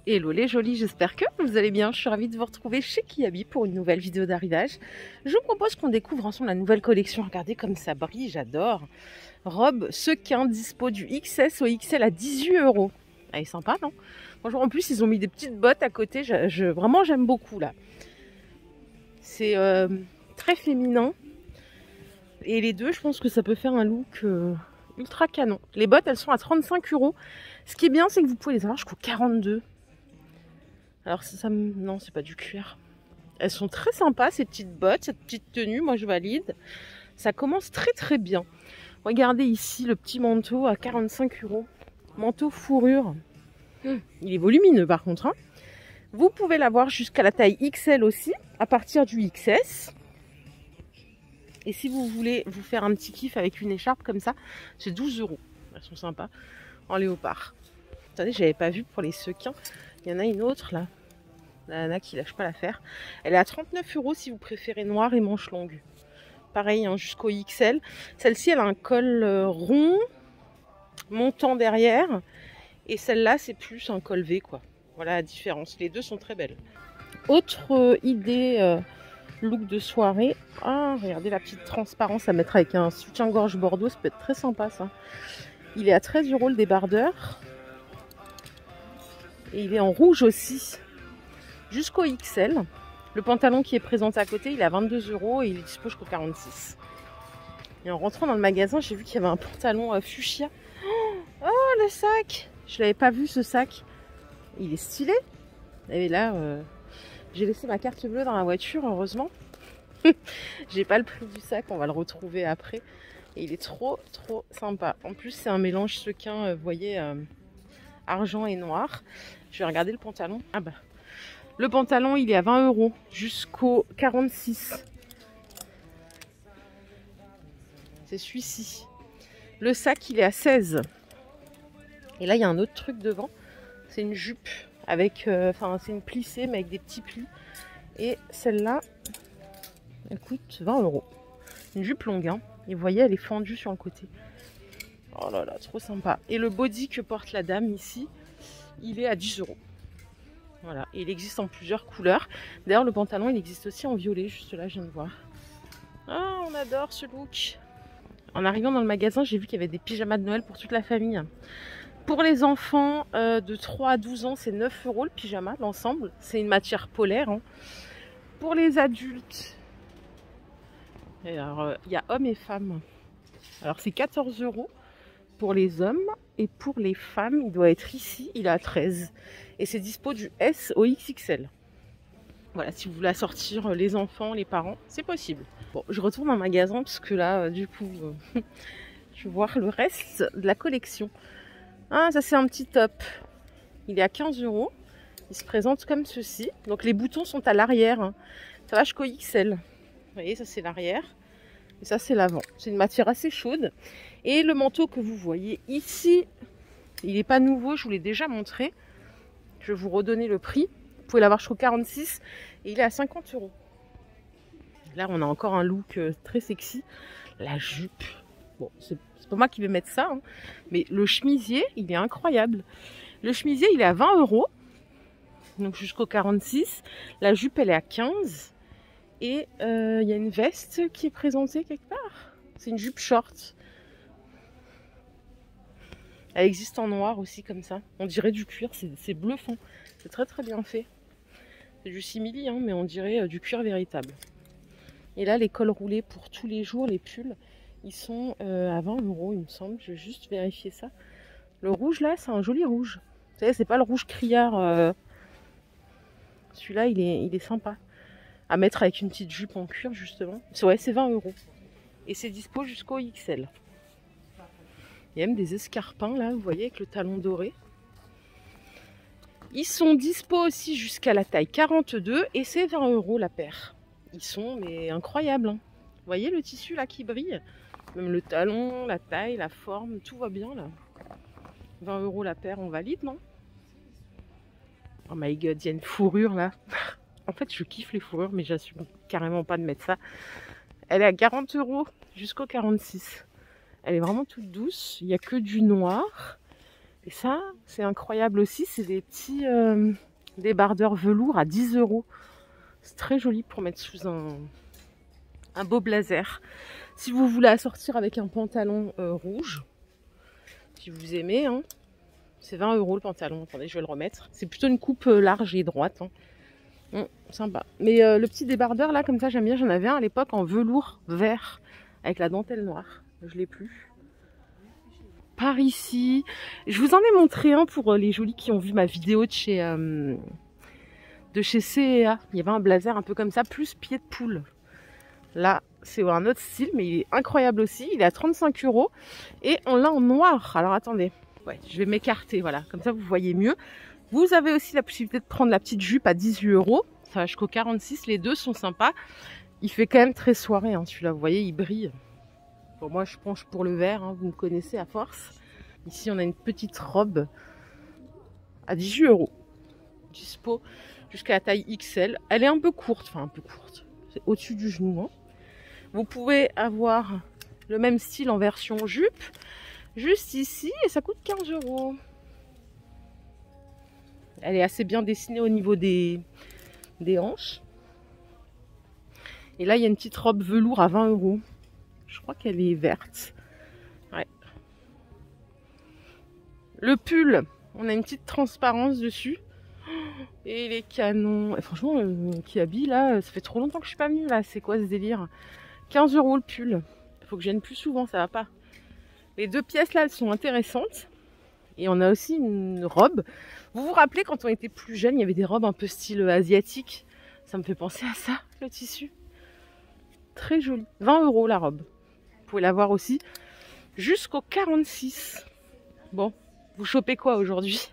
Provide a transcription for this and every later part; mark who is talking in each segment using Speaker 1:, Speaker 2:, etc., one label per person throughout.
Speaker 1: Hello les jolis, j'espère que vous allez bien. Je suis ravie de vous retrouver chez Kiabi pour une nouvelle vidéo d'arrivage. Je vous propose qu'on découvre ensemble la nouvelle collection. Regardez comme ça brille, j'adore. Robe sequin dispo du XS au XL à 18 €. Elle est sympa, non? Bonjour, en plus ils ont mis des petites bottes à côté. Vraiment j'aime beaucoup là. C'est très féminin. Et les deux, je pense que ça peut faire un look ultra canon. Les bottes, elles sont à 35 €. Ce qui est bien, c'est que vous pouvez les avoir jusqu'au 42. Alors non, c'est pas du cuir. Elles sont très sympas ces petites bottes, cette petite tenue, moi je valide. Ça commence très très bien. Regardez ici le petit manteau à 45 €. Manteau fourrure. Il est volumineux par contre. Hein. Vous pouvez l'avoir jusqu'à la taille XL aussi, à partir du XS. Et si vous voulez vous faire un petit kiff avec une écharpe comme ça, c'est 12 €. Elles sont sympas. En léopard. Attendez, j'avais pas vu pour les sequins. Il y en a une autre là. La nana qui lâche pas l'affaire. Elle est à 39 € si vous préférez noir et manches longues. Pareil, hein, jusqu'au XL. Celle-ci, elle a un col rond, montant derrière. Et celle-là, c'est plus un col V, quoi. Voilà la différence. Les deux sont très belles. Autre idée look de soirée. Ah, regardez la petite transparence à mettre avec un soutien-gorge bordeaux. Ça peut être très sympa, ça. Il est à 13 € le débardeur. Et il est en rouge aussi. Jusqu'au XL. Le pantalon qui est présenté à côté, il est à 22 € et il est dispo jusqu'au 46. Et en rentrant dans le magasin, j'ai vu qu'il y avait un pantalon fuchsia. Oh, le sac! Je l'avais pas vu ce sac. Il est stylé. Et là, j'ai laissé ma carte bleue dans la voiture, heureusement. J'ai pas le prix du sac, on va le retrouver après. Et il est trop sympa. En plus, c'est un mélange sequin, vous voyez, argent et noir. Je vais regarder le pantalon. Ah bah. Le pantalon, il est à 20 € jusqu'au 46. C'est celui-ci. Le sac, il est à 16. Et là, il y a un autre truc devant. C'est une jupe avec... c'est une plissée, mais avec des petits plis. Et celle-là, elle coûte 20 €. Une jupe longue, hein. Et vous voyez, elle est fendue sur le côté. Oh là là, trop sympa. Et le body que porte la dame ici, il est à 10 €. Voilà, et il existe en plusieurs couleurs. D'ailleurs, le pantalon, il existe aussi en violet, juste là, je viens de voir. Ah, on adore ce look. En arrivant dans le magasin, j'ai vu qu'il y avait des pyjamas de Noël pour toute la famille. Pour les enfants de 3 à 12 ans, c'est 9 € le pyjama, l'ensemble. C'est une matière polaire. Hein. Pour les adultes, alors, il y a hommes et femmes. Alors, c'est 14 € pour les hommes. Et pour les femmes, il doit être ici, il est à 13. Et c'est dispo du S au XXL. Voilà, si vous voulez assortir les enfants, les parents, c'est possible. Bon, je retourne dans le magasin parce que là, du coup, je vais voir le reste de la collection. Ah, ça c'est un petit top. Il est à 15 €. Il se présente comme ceci. Donc les boutons sont à l'arrière. Hein. Ça va jusqu'au XL. Vous voyez, ça c'est l'arrière. Et ça c'est l'avant. C'est une matière assez chaude. Et le manteau que vous voyez ici, il n'est pas nouveau, je vous l'ai déjà montré. Je vais vous redonner le prix. Vous pouvez l'avoir jusqu'au 46 et il est à 50 €. Là, on a encore un look très sexy. La jupe. Bon, c'est pas moi qui vais mettre ça. Hein, mais le chemisier, il est incroyable. Le chemisier, il est à 20 €. Donc jusqu'au 46. La jupe, elle est à 15. Et il y a une veste qui est présentée quelque part. C'est une jupe short. Elle existe en noir aussi comme ça. On dirait du cuir, c'est bluffant. C'est très bien fait. C'est du simili, hein, mais on dirait du cuir véritable. Et là, les cols roulés pour tous les jours, les pulls, ils sont à 20 €, il me semble. Je vais juste vérifier ça. Le rouge là, c'est un joli rouge. Vous savez, c'est pas le rouge criard. Celui-là, il est sympa. À mettre avec une petite jupe en cuir, justement. Ouais, c'est 20 €. Et c'est dispo jusqu'au XL. Il y a même des escarpins là, vous voyez, avec le talon doré. Ils sont dispo aussi jusqu'à la taille 42 et c'est 20 € la paire. Ils sont mais incroyables. Hein. Vous voyez le tissu là qui brille? Même le talon, la taille, la forme, tout va bien là. 20 € la paire, on valide, non? Oh my god, il y a une fourrure là. En fait, je kiffe les fourrures, mais j'assume carrément pas de mettre ça. Elle est à 40 € jusqu'au 46. Elle est vraiment toute douce. Il n'y a que du noir. Et ça, c'est incroyable aussi, c'est des petits débardeurs velours à 10 €. C'est très joli pour mettre sous un beau blazer. Si vous voulez assortir avec un pantalon rouge, si vous aimez, hein, c'est 20 € le pantalon. Attendez, je vais le remettre. C'est plutôt une coupe large et droite. Hein. Sympa. Mais le petit débardeur là, comme ça, j'aime bien. J'en avais un à l'époque en velours vert avec la dentelle noire. Je l'ai plus. Par ici, je vous en ai montré un pour les jolis qui ont vu ma vidéo de chez CEA. Il y avait un blazer un peu comme ça, plus pied de poule. Là, c'est un autre style, mais il est incroyable aussi. Il est à 35 € et on l'a en noir. Alors attendez, ouais, je vais m'écarter, voilà, comme ça vous voyez mieux. Vous avez aussi la possibilité de prendre la petite jupe à 18 €. Ça va jusqu'au 46, les deux sont sympas. Il fait quand même très soirée, hein, celui-là, vous voyez, il brille. Bon, moi, je penche pour le vert, hein, vous me connaissez à force. Ici, on a une petite robe à 18 €. Dispo jusqu'à la taille XL. Elle est un peu courte, enfin un peu courte. C'est au-dessus du genou. Hein. Vous pouvez avoir le même style en version jupe, juste ici, et ça coûte 15 €. Elle est assez bien dessinée au niveau des hanches. Et là, il y a une petite robe velours à 20 €. Je crois qu'elle est verte. Ouais. Le pull, on a une petite transparence dessus. Et les canons. Et franchement, Kiabi, là, ça fait trop longtemps que je suis pas venue, là. C'est quoi ce délire? 15 € le pull. Il faut que je vienne plus souvent, ça va pas. Les deux pièces, là, elles sont intéressantes. Et on a aussi une robe. Vous vous rappelez, quand on était plus jeune, il y avait des robes un peu style asiatique. Ça me fait penser à ça, le tissu. Très joli. 20 € la robe. Vous pouvez la voir aussi jusqu'au 46. Bon, vous chopez quoi aujourd'hui?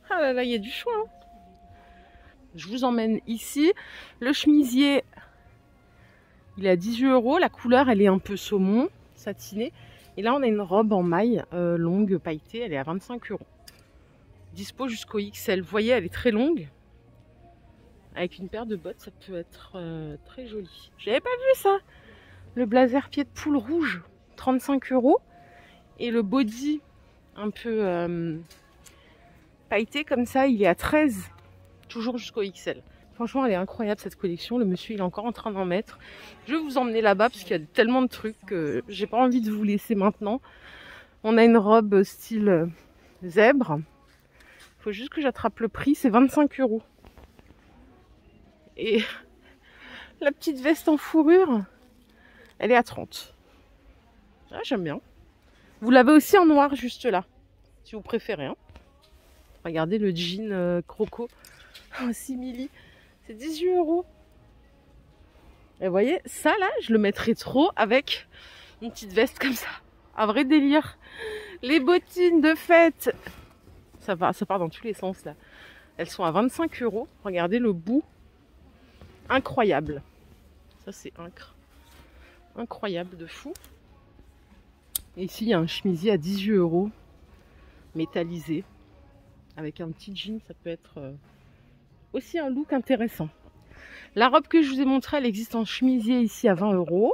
Speaker 1: Ah là là, il y a du choix. Hein. Je vous emmène ici. Le chemisier, il est à 18 €. La couleur, elle est un peu saumon, satinée. Et là, on a une robe en maille longue, pailletée. Elle est à 25 €. Dispo jusqu'au XL. Vous voyez, elle est très longue. Avec une paire de bottes, ça peut être très joli. J'avais pas vu ça. Le blazer pied de poule rouge, 35 €. Et le body, un peu pailleté comme ça, il est à 13 €. Toujours jusqu'au XL. Franchement, elle est incroyable cette collection. Le monsieur, il est encore en train d'en mettre. Je vais vous emmener là-bas parce qu'il y a tellement de trucs que j'ai pas envie de vous laisser maintenant. On a une robe style zèbre. Il faut juste que j'attrape le prix. C'est 25 €. Et la petite veste en fourrure, elle est à 30 €. Ah, j'aime bien. Vous l'avez aussi en noir juste là, si vous préférez. Hein. Regardez le jean croco. Un simili. C'est 18 €. Et vous voyez, ça là, je le mettrais trop avec une petite veste comme ça. Un vrai délire. Les bottines de fête. Ça part dans tous les sens là. Elles sont à 25 €. Regardez le bout. Incroyable. Ça c'est incroyable de fou. Et ici, il y a un chemisier à 18 €. Métallisé. Avec un petit jean, ça peut être aussi un look intéressant. La robe que je vous ai montrée, elle existe en chemisier ici à 20 €.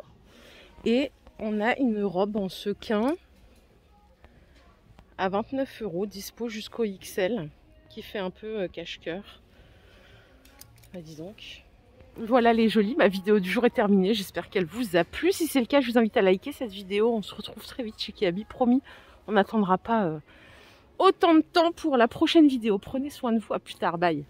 Speaker 1: Et on a une robe en sequin à 29 €, dispo jusqu'au XL, qui fait un peu cache-cœur. Ah, dis donc. Voilà les jolis, ma vidéo du jour est terminée. J'espère qu'elle vous a plu. Si c'est le cas, je vous invite à liker cette vidéo. On se retrouve très vite chez Kiabi, promis. On n'attendra pas autant de temps pour la prochaine vidéo. Prenez soin de vous, à plus tard, bye.